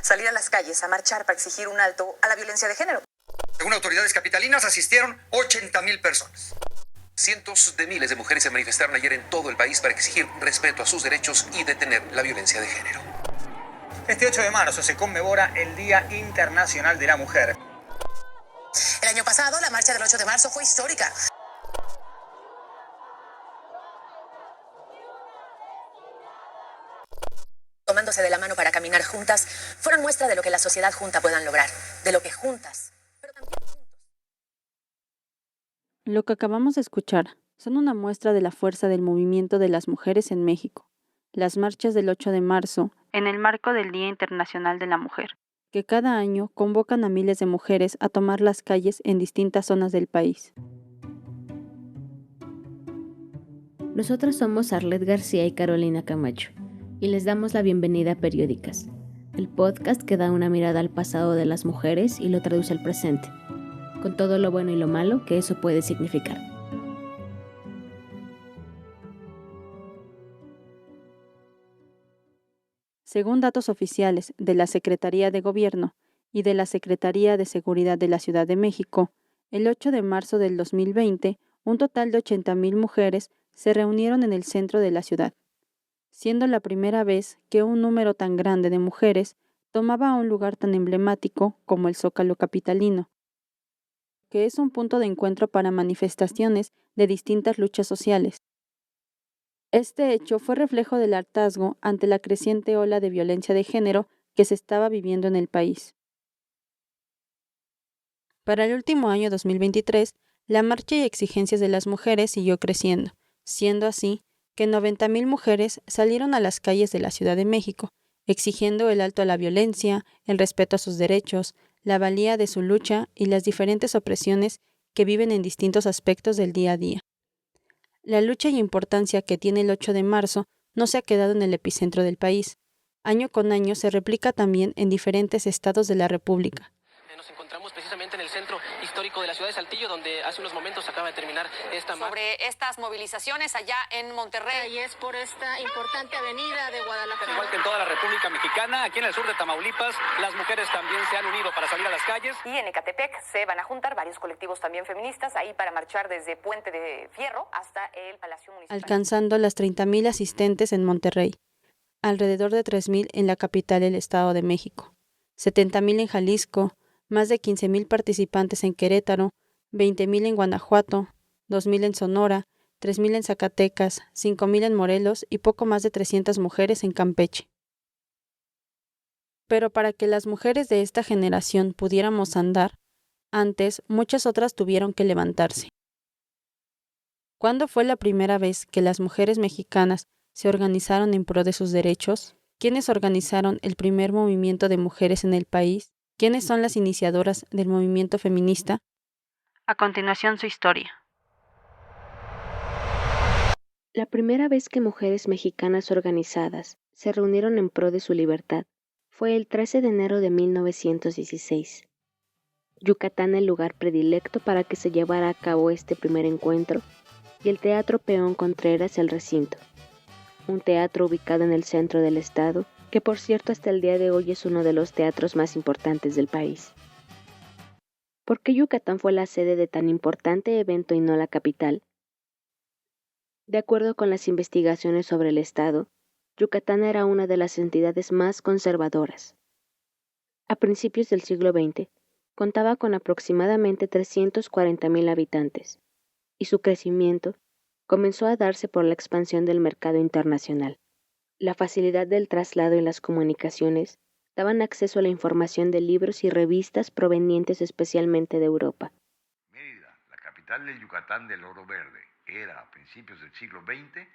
salir a las calles a marchar para exigir un alto a la violencia de género. Según autoridades capitalinas, asistieron 80,000 personas. Cientos de miles de mujeres se manifestaron ayer en todo el país para exigir respeto a sus derechos y detener la violencia de género. Este 8 de marzo se conmemora el Día Internacional de la Mujer. El año pasado, la marcha del 8 de marzo fue histórica. Tomándose de la mano para caminar juntas, fueron muestra de lo que la sociedad junta puedan lograr, de lo que juntas, pero también juntos. Lo que acabamos de escuchar son una muestra de la fuerza del movimiento de las mujeres en México, las marchas del 8 de marzo, en el marco del Día Internacional de la Mujer, que cada año convocan a miles de mujeres a tomar las calles en distintas zonas del país. Nosotras somos Arlet García y Carolina Camacho, y les damos la bienvenida a Periódicas, el podcast que da una mirada al pasado de las mujeres y lo traduce al presente, con todo lo bueno y lo malo que eso puede significar. Según datos oficiales de la Secretaría de Gobierno y de la Secretaría de Seguridad de la Ciudad de México, el 8 de marzo del 2020, un total de 80,000 mujeres se reunieron en el centro de la ciudad, siendo la primera vez que un número tan grande de mujeres tomaba un lugar tan emblemático como el Zócalo capitalino, que es un punto de encuentro para manifestaciones de distintas luchas sociales. Este hecho fue reflejo del hartazgo ante la creciente ola de violencia de género que se estaba viviendo en el país. Para el último año 2023, la marcha y exigencias de las mujeres siguió creciendo, siendo así que 90,000 mujeres salieron a las calles de la Ciudad de México, exigiendo el alto a la violencia, el respeto a sus derechos, la valía de su lucha y las diferentes opresiones que viven en distintos aspectos del día a día. La lucha y importancia que tiene el 8 de marzo no se ha quedado en el epicentro del país. Año con año se replica también en diferentes estados de la República. Nos encontramos precisamente en el centro histórico de la ciudad de Saltillo, donde hace unos momentos acaba de terminar esta marcha. Sobre estas movilizaciones allá en Monterrey. Y es por esta importante avenida de Guadalajara. Al igual que en toda la República Mexicana, aquí en el sur de Tamaulipas, las mujeres también se han unido para salir a las calles. Y en Ecatepec se van a juntar varios colectivos también feministas ahí para marchar desde Puente de Fierro hasta el Palacio Municipal. Alcanzando las 30,000 asistentes en Monterrey, alrededor de 3,000 en la capital del Estado de México, 70,000 en Jalisco, más de 15,000 participantes en Querétaro, 20,000 en Guanajuato, 2,000 en Sonora, 3,000 en Zacatecas, 5,000 en Morelos y poco más de 300 mujeres en Campeche. Pero para que las mujeres de esta generación pudiéramos andar, antes muchas otras tuvieron que levantarse. ¿Cuándo fue la primera vez que las mujeres mexicanas se organizaron en pro de sus derechos? ¿Quiénes organizaron el primer movimiento de mujeres en el país? ¿Quiénes son las iniciadoras del movimiento feminista? A continuación, su historia. La primera vez que mujeres mexicanas organizadas se reunieron en pro de su libertad fue el 13 de enero de 1916. Yucatán el lugar predilecto para que se llevara a cabo este primer encuentro y el Teatro Peón Contreras el recinto, un teatro ubicado en el centro del estado que por cierto hasta el día de hoy es uno de los teatros más importantes del país. ¿Por qué Yucatán fue la sede de tan importante evento y no la capital? De acuerdo con las investigaciones sobre el estado, Yucatán era una de las entidades más conservadoras. A principios del siglo XX, contaba con aproximadamente 340,000 habitantes, y su crecimiento comenzó a darse por la expansión del mercado internacional. La facilidad del traslado y las comunicaciones daban acceso a la información de libros y revistas provenientes especialmente de Europa. Mérida, la capital del Yucatán del Oro Verde, era a principios del siglo XX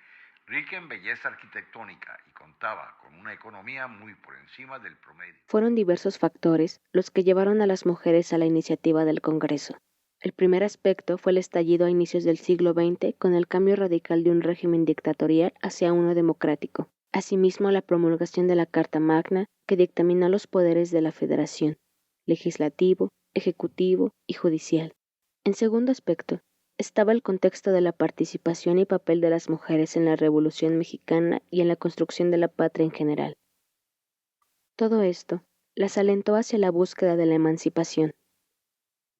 rica en belleza arquitectónica y contaba con una economía muy por encima del promedio. Fueron diversos factores los que llevaron a las mujeres a la iniciativa del Congreso. El primer aspecto fue el estallido a inicios del siglo XX con el cambio radical de un régimen dictatorial hacia uno democrático. Asimismo, la promulgación de la Carta Magna, que dictaminó los poderes de la Federación, legislativo, ejecutivo y judicial. En segundo aspecto, estaba el contexto de la participación y papel de las mujeres en la Revolución Mexicana y en la construcción de la patria en general. Todo esto las alentó hacia la búsqueda de la emancipación,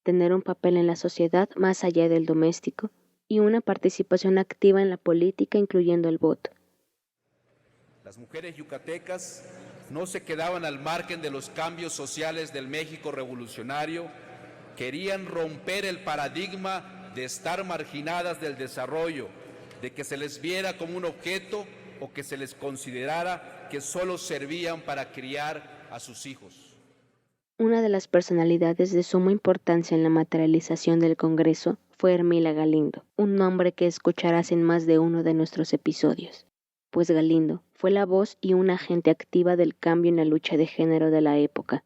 tener un papel en la sociedad más allá del doméstico y una participación activa en la política, incluyendo el voto. Las mujeres yucatecas no se quedaban al margen de los cambios sociales del México revolucionario, querían romper el paradigma de estar marginadas del desarrollo, de que se les viera como un objeto o que se les considerara que solo servían para criar a sus hijos. Una de las personalidades de suma importancia en la materialización del Congreso fue Ermila Galindo, un nombre que escucharás en más de uno de nuestros episodios, pues Galindo fue la voz y una agente activa del cambio en la lucha de género de la época.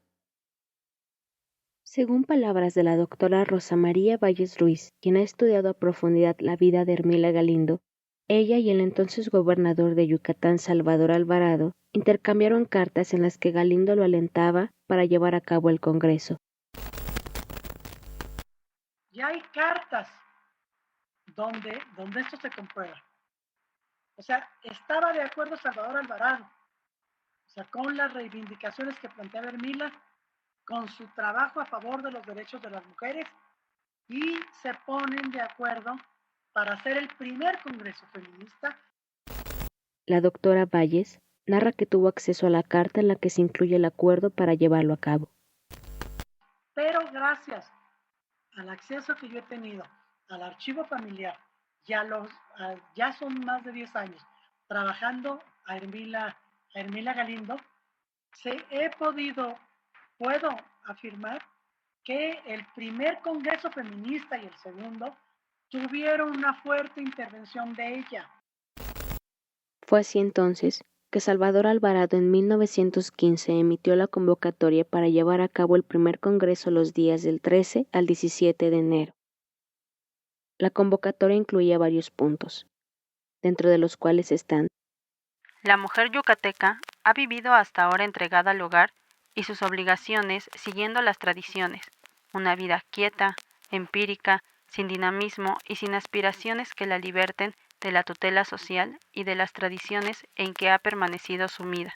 Según palabras de la doctora Rosa María Valles Ruiz, quien ha estudiado a profundidad la vida de Ermila Galindo, ella y el entonces gobernador de Yucatán, Salvador Alvarado, intercambiaron cartas en las que Galindo lo alentaba para llevar a cabo el Congreso. Ya hay cartas donde esto se comprueba. O sea, estaba de acuerdo Salvador Alvarado, o sea, con las reivindicaciones que planteaba Ermila, con su trabajo a favor de los derechos de las mujeres, y se ponen de acuerdo para hacer el primer Congreso Feminista. La doctora Valles narra que tuvo acceso a la carta en la que se incluye el acuerdo para llevarlo a cabo. Pero gracias al acceso que yo he tenido al archivo familiar, ya son más de 10 años trabajando a Ermila Galindo, puedo afirmar que el primer Congreso Feminista y el segundo tuvieron una fuerte intervención de ella. Fue así entonces que Salvador Alvarado en 1915 emitió la convocatoria para llevar a cabo el primer congreso los días del 13 al 17 de enero. La convocatoria incluía varios puntos, dentro de los cuales están: la mujer yucateca ha vivido hasta ahora entregada al hogar y sus obligaciones siguiendo las tradiciones, una vida quieta, empírica, sin dinamismo y sin aspiraciones que la liberten de la tutela social y de las tradiciones en que ha permanecido sumida.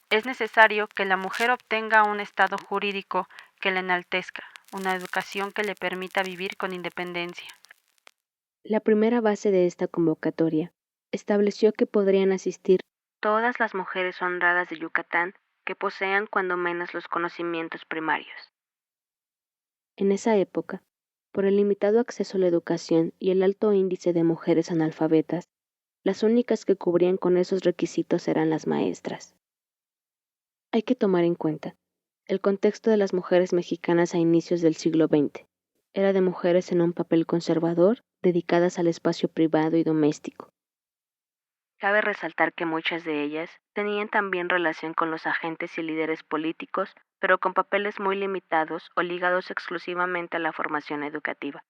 Es necesario que la mujer obtenga un estado jurídico que la enaltezca, una educación que le permita vivir con independencia. La primera base de esta convocatoria estableció que podrían asistir todas las mujeres honradas de Yucatán que posean cuando menos los conocimientos primarios. En esa época, por el limitado acceso a la educación y el alto índice de mujeres analfabetas, las únicas que cubrían con esos requisitos eran las maestras. Hay que tomar en cuenta el contexto de las mujeres mexicanas a inicios del siglo XX. Era de mujeres en un papel conservador, dedicadas al espacio privado y doméstico. Cabe resaltar que muchas de ellas tenían también relación con los agentes y líderes políticos, pero con papeles muy limitados o ligados exclusivamente a la formación educativa.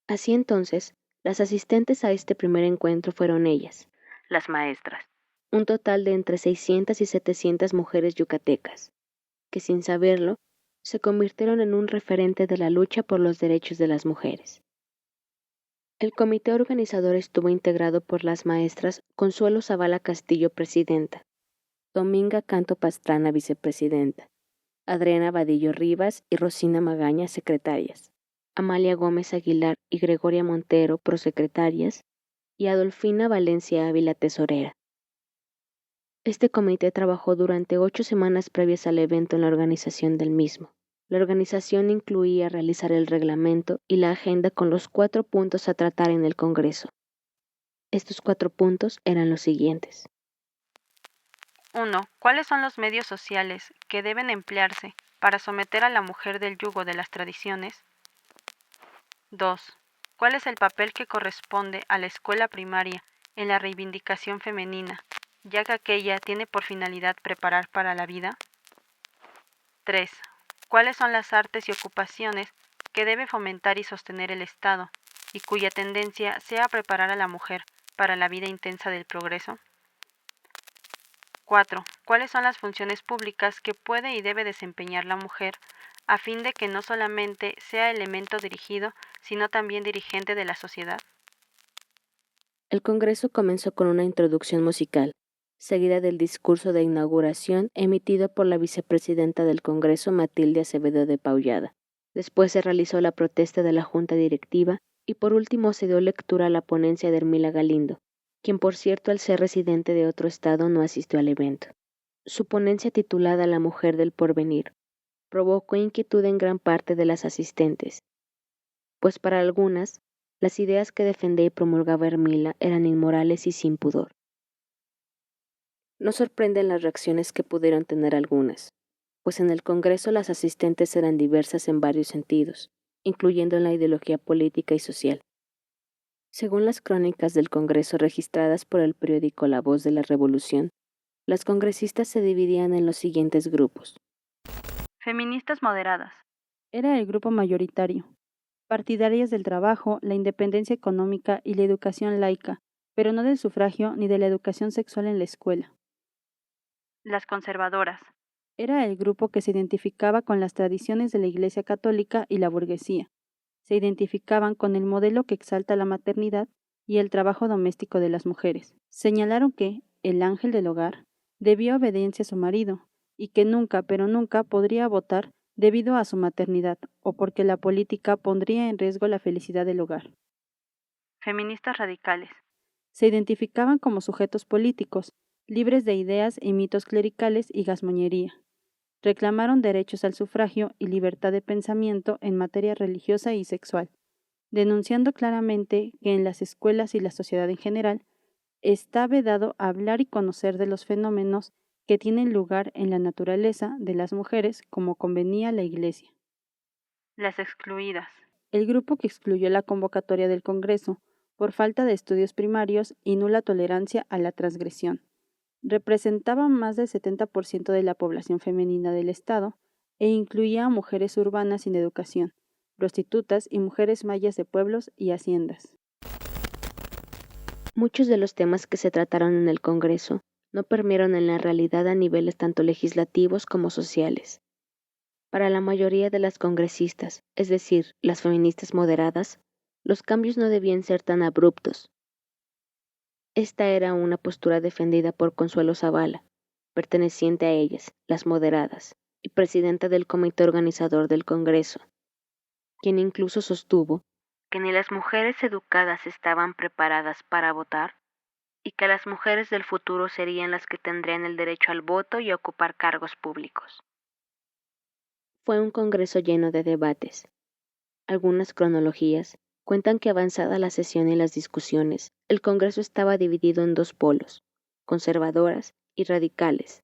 Así entonces, las asistentes a este primer encuentro fueron ellas, las maestras, un total de entre 600 y 700 mujeres yucatecas, que sin saberlo, se convirtieron en un referente de la lucha por los derechos de las mujeres. El comité organizador estuvo integrado por las maestras Consuelo Zavala Castillo, presidenta, Dominga Canto Pastrana, vicepresidenta, Adriana Vadillo Rivas y Rosina Magaña, secretarias, Amalia Gómez Aguilar y Gregoria Montero, prosecretarias, y Adolfina Valencia Ávila, tesorera. Este comité trabajó durante 8 semanas previas al evento en la organización del mismo. La organización incluía realizar el reglamento y la agenda con los 4 puntos a tratar en el Congreso. Estos 4 puntos eran los siguientes. 1. ¿Cuáles son los medios sociales que deben emplearse para someter a la mujer del yugo de las tradiciones? 2. ¿Cuál es el papel que corresponde a la escuela primaria en la reivindicación femenina, ya que aquella tiene por finalidad preparar para la vida? 3. ¿Cuáles son las artes y ocupaciones que debe fomentar y sostener el Estado, y cuya tendencia sea preparar a la mujer para la vida intensa del progreso? 4. ¿Cuáles son las funciones públicas que puede y debe desempeñar la mujer a fin de que no solamente sea elemento dirigido, sino también dirigente de la sociedad? El Congreso comenzó con una introducción musical, seguida del discurso de inauguración emitido por la vicepresidenta del Congreso, Matilde Acevedo de Paullada. Después se realizó la protesta de la Junta Directiva y por último se dio lectura a la ponencia de Ermila Galindo, quien por cierto al ser residente de otro estado no asistió al evento. Su ponencia titulada La mujer del porvenir provocó inquietud en gran parte de las asistentes, pues para algunas, las ideas que defendía y promulgaba Ermila eran inmorales y sin pudor. No sorprenden las reacciones que pudieron tener algunas, pues en el Congreso las asistentes eran diversas en varios sentidos, incluyendo en la ideología política y social. Según las crónicas del Congreso registradas por el periódico La Voz de la Revolución, las congresistas se dividían en los siguientes grupos. Feministas moderadas. Era el grupo mayoritario. Partidarias del trabajo, la independencia económica y la educación laica, pero no del sufragio ni de la educación sexual en la escuela. Las conservadoras. Era el grupo que se identificaba con las tradiciones de la Iglesia Católica y la burguesía. Se identificaban con el modelo que exalta la maternidad y el trabajo doméstico de las mujeres. Señalaron que el ángel del hogar debió obediencia a su marido y que nunca, pero nunca podría votar debido a su maternidad o porque la política pondría en riesgo la felicidad del hogar. Feministas radicales. Se identificaban como sujetos políticos, libres de ideas y mitos clericales y gazmoñería. Reclamaron derechos al sufragio y libertad de pensamiento en materia religiosa y sexual, denunciando claramente que en las escuelas y la sociedad en general está vedado hablar y conocer de los fenómenos que tienen lugar en la naturaleza de las mujeres como convenía la Iglesia. Las excluidas. El grupo que excluyó la convocatoria del Congreso por falta de estudios primarios y nula tolerancia a la transgresión. Representaba más del 70% de la población femenina del Estado e incluía a mujeres urbanas sin educación, prostitutas y mujeres mayas de pueblos y haciendas. Muchos de los temas que se trataron en el Congreso no permearon en la realidad a niveles tanto legislativos como sociales. Para la mayoría de las congresistas, es decir, las feministas moderadas, los cambios no debían ser tan abruptos. Esta era una postura defendida por Consuelo Zavala, perteneciente a ellas, las moderadas, y presidenta del comité organizador del Congreso, quien incluso sostuvo que ni las mujeres educadas estaban preparadas para votar y que las mujeres del futuro serían las que tendrían el derecho al voto y a ocupar cargos públicos. Fue un congreso lleno de debates. Algunas cronologías cuentan que avanzada la sesión y las discusiones, el congreso estaba dividido en dos polos, conservadoras y radicales.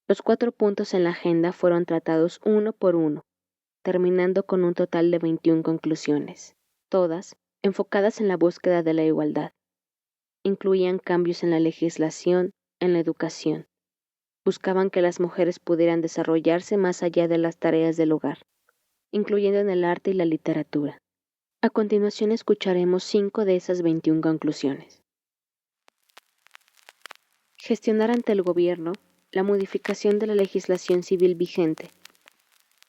Los 4 puntos en la agenda fueron tratados uno por uno, terminando con un total de 21 conclusiones, todas enfocadas en la búsqueda de la igualdad. Incluían cambios en la legislación, en la educación. Buscaban que las mujeres pudieran desarrollarse más allá de las tareas del hogar, incluyendo en el arte y la literatura. A continuación escucharemos 5 de esas 21 conclusiones. Gestionar ante el gobierno la modificación de la legislación civil vigente,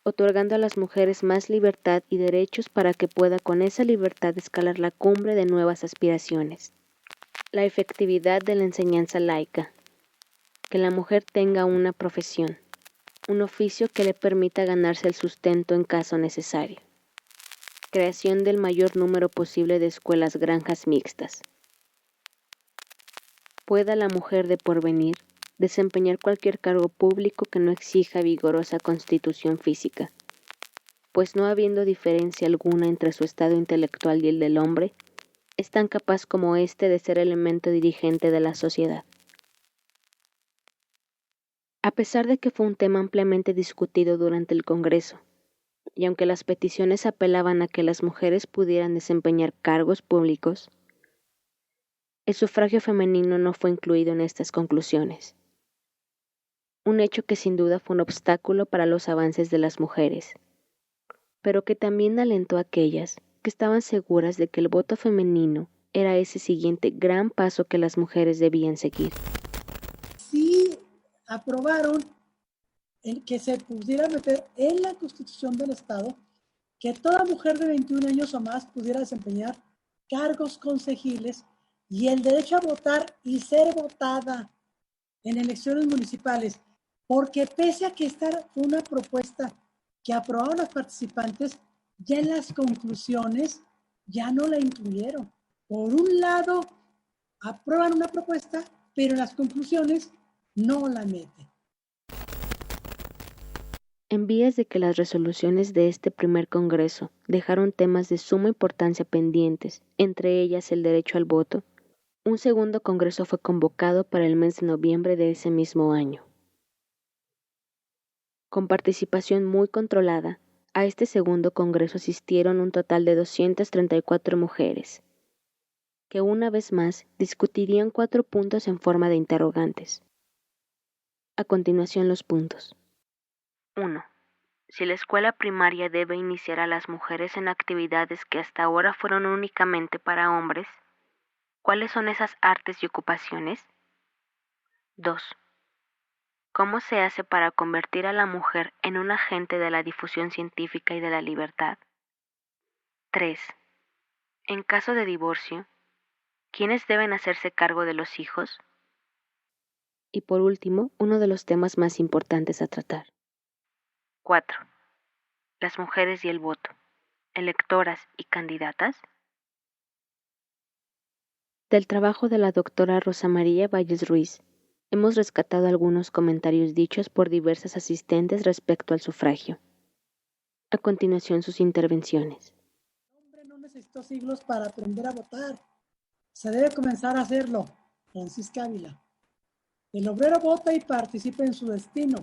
otorgando a las mujeres más libertad y derechos para que pueda con esa libertad escalar la cumbre de nuevas aspiraciones. La efectividad de la enseñanza laica, que la mujer tenga una profesión, un oficio que le permita ganarse el sustento en caso necesario. Creación del mayor número posible de escuelas granjas mixtas. Pueda la mujer de porvenir desempeñar cualquier cargo público que no exija vigorosa constitución física, pues no habiendo diferencia alguna entre su estado intelectual y el del hombre, es tan capaz como éste de ser elemento dirigente de la sociedad. A pesar de que fue un tema ampliamente discutido durante el Congreso, y aunque las peticiones apelaban a que las mujeres pudieran desempeñar cargos públicos, el sufragio femenino no fue incluido en estas conclusiones. Un hecho que sin duda fue un obstáculo para los avances de las mujeres, pero que también alentó a aquellas que estaban seguras de que el voto femenino era ese siguiente gran paso que las mujeres debían seguir. Sí aprobaron el que se pudiera meter en la Constitución del Estado que toda mujer de 21 años o más pudiera desempeñar cargos consejiles y el derecho a votar y ser votada en elecciones municipales, porque pese a que esta fue una propuesta que aprobaron los participantes, ya en las conclusiones ya no la incluyeron. Por un lado, aprueban una propuesta, pero en las conclusiones no la meten. En vías de que las resoluciones de este primer Congreso dejaron temas de suma importancia pendientes, entre ellas el derecho al voto, un segundo Congreso fue convocado para el mes de noviembre de ese mismo año. Con participación muy controlada, a este segundo Congreso asistieron un total de 234 mujeres, que una vez más discutirían 4 puntos en forma de interrogantes. A continuación los puntos. 1. Si la escuela primaria debe iniciar a las mujeres en actividades que hasta ahora fueron únicamente para hombres, ¿cuáles son esas artes y ocupaciones? 2. ¿Cómo se hace para convertir a la mujer en un agente de la difusión científica y de la libertad? 3. En caso de divorcio, ¿quiénes deben hacerse cargo de los hijos? Y por último, uno de los temas más importantes a tratar. 4. Las mujeres y el voto, electoras y candidatas. Del trabajo de la doctora Rosa María Valles Ruiz, hemos rescatado algunos comentarios dichos por diversas asistentes respecto al sufragio. A continuación sus intervenciones. El hombre no necesitó siglos para aprender a votar. Se debe comenzar a hacerlo. Francisca Ávila. El obrero vota y participa en su destino.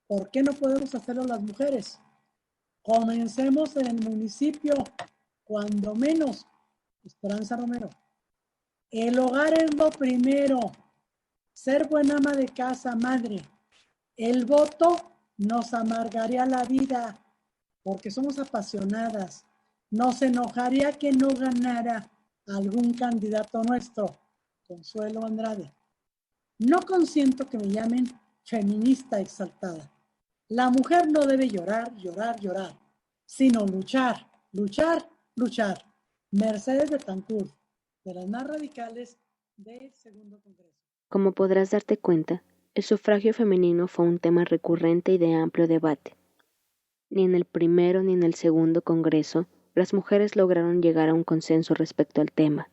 ¿Por qué no podemos hacerlo las mujeres? Comencemos en el municipio, cuando menos. Esperanza Romero. El hogar es lo primero. Ser buena ama de casa, madre. El voto nos amargaría la vida, porque somos apasionadas. Nos enojaría que no ganara algún candidato nuestro. Consuelo Andrade. No consiento que me llamen feminista exaltada. La mujer no debe llorar, llorar, llorar, sino luchar, luchar, luchar. Mercedes Betancourt, de las más radicales del segundo Congreso. Como podrás darte cuenta, el sufragio femenino fue un tema recurrente y de amplio debate. Ni en el primero ni en el segundo Congreso las mujeres lograron llegar a un consenso respecto al tema,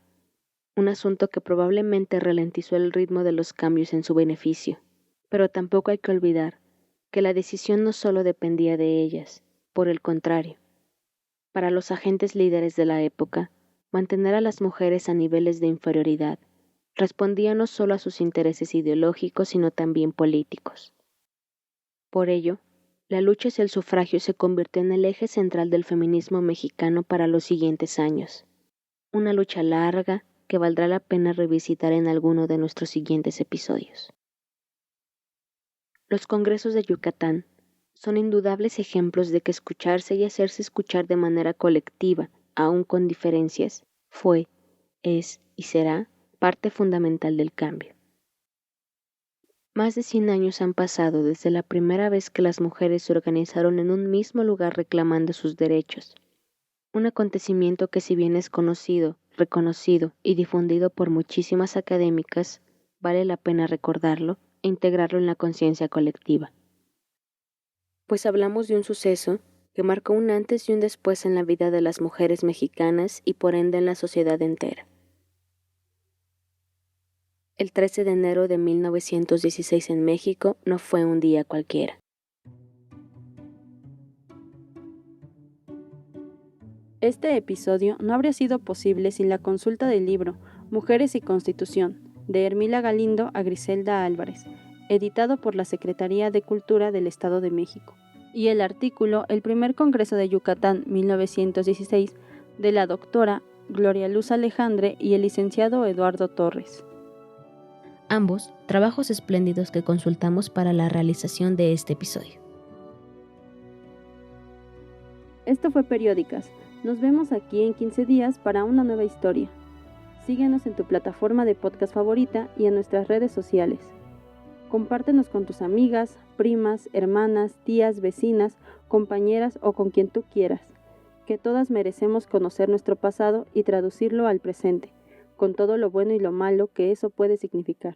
un asunto que probablemente ralentizó el ritmo de los cambios en su beneficio. Pero tampoco hay que olvidar que la decisión no solo dependía de ellas, por el contrario. Para los agentes líderes de la época, mantener a las mujeres a niveles de inferioridad respondía no solo a sus intereses ideológicos, sino también políticos. Por ello, la lucha hacia el sufragio se convirtió en el eje central del feminismo mexicano para los siguientes años. Una lucha larga que valdrá la pena revisitar en alguno de nuestros siguientes episodios. Los congresos de Yucatán son indudables ejemplos de que escucharse y hacerse escuchar de manera colectiva, aun con diferencias, fue, es y será parte fundamental del cambio. Más de 100 años han pasado desde la primera vez que las mujeres se organizaron en un mismo lugar reclamando sus derechos, un acontecimiento que si bien es conocido, reconocido y difundido por muchísimas académicas, vale la pena recordarlo e integrarlo en la conciencia colectiva. Pues hablamos de un suceso que marcó un antes y un después en la vida de las mujeres mexicanas y por ende en la sociedad entera. El 13 de enero de 1916 en México no fue un día cualquiera. Este episodio no habría sido posible sin la consulta del libro Mujeres y Constitución, de Hermila Galindo a Griselda Álvarez, editado por la Secretaría de Cultura del Estado de México, y el artículo El primer Congreso de Yucatán 1916, de la doctora Gloria Luz Alejandre y el licenciado Eduardo Torres. Ambos, trabajos espléndidos que consultamos para la realización de este episodio. Esto fue Periódicas. Nos vemos aquí en 15 días para una nueva historia. Síguenos en tu plataforma de podcast favorita y en nuestras redes sociales. Compártenos con tus amigas, primas, hermanas, tías, vecinas, compañeras o con quien tú quieras, que todas merecemos conocer nuestro pasado y traducirlo al presente, con todo lo bueno y lo malo que eso puede significar.